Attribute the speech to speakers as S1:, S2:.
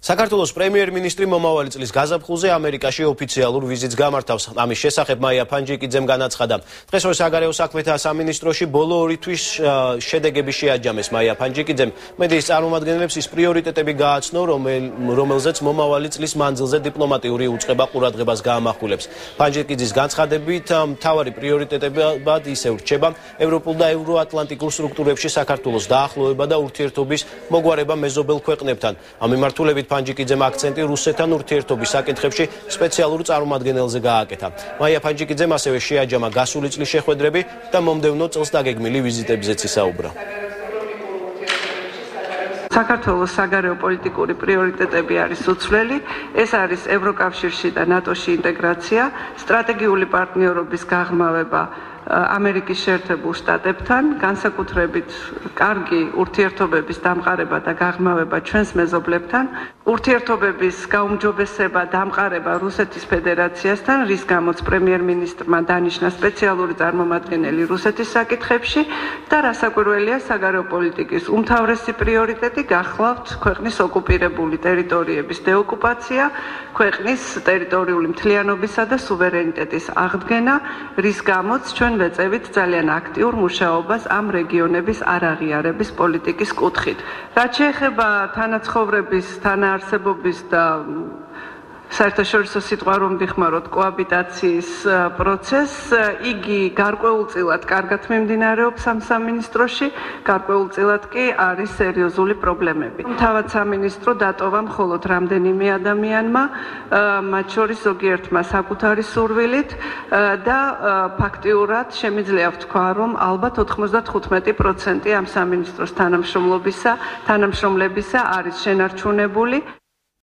S1: საქართველოს პრემიერ-მინისტრი მომავალი წლის გაზაფხულზე ამერიკაში ოფიციალურ ვიზიტს გამართავს. ამის შესახებ მაია ფანჯიკიძემ განაცხადა. დღესვე საგარეო საქმეთა სამინისტროში ბოლო 2 თვის შედეგები შეაჯამეს. მაია ფანჯიკიძემ მედიის წარმომადგენლებს ის პრიორიტეტები გააცნო, რომელზეც მომავალი წლის მანძილზე დიპლომატიური უწყება ყურადღებას გაამახვილებს. ფანჯიკიძის განცხადებით, მთავარი პრიორიტეტებად ისევ რჩება ევროპულ და ევროატლანტიკურ სტრუქტურებში საქართველოს დაახლოება და ურთიერთობის მოგვარება მეზობელ ქვეყნებთან. ამ მიმართულებით ფანჯიკიძემ აქცენტი რუსეთთან ურთიერთობის საკითხებში სპეციალურ წარმომადგენელზე გააკეთა. მაია ფანჯიკიძემ ასევე შეაჯამა გასული წლის შეხვედრები და მომდევნო წელს დაგეგმილი ვიზიტებზეც ისაუბრა.
S2: საქართველოს საგარეო პოლიტიკური პრიორიტეტები არის უცვლელი. ეს არის ევროკავშირში და ნატოში ინტეგრაცია, სტრატეგიული პარტნიორობის გაღრმავება ამერიკის შეერთებულ შტატებთან, განსაკუთრებით კარგი ურთიერთობების დამყარება და გაღრმავება ჩვენს მეზობლებთან, ურთიერთობების გაუმჯობესება, დამყარება რუსეთის ფედერაციასთან, რის გამოც პრემიერ-მინისტრმა დანიშნა სპეციალური წარმომადგენელი რუსეთის საკითხებში და რასაკვირველია საგარეო პოლიტიკის უმთავრესი პრიორიტეტი გახლავთ ქვეყნის ოკუპირებული ტერიტორიების დეოკუპაცია, ქვეყნის ტერიტორიული მთლიანობისა და სუვერენიტეტის აღდგენა, რის გამოც ჩვენ ვეწევით ძალიან აქტიურ მუშაობას ამ რეგიონების არაღიარების პოლიტიკის კუთხით. რაც შეეხება თანაცხოვრების, თანაარსებობის და საერთაშორისო სიტყვა რომ ვიხმაროთ კოაბიტაციის პროცესს, იგი გარკვეულწილად კარგად მიმდინარეობს ამ სამინისტროში, გარკვეულწილად კი არის სერიოზული პრობლემები. თავად სამინისტრო დატოვა მხოლოდ რამდენიმე ადამიანმა, მათ შორის ზოგიერთმა საკუთარი სურვილით და ფაქტიურად შემიძლია ვთქვა, რომ ალბათ 95% ამ სამინისტროს თანამშრომლებისა არის შენარჩუნებული.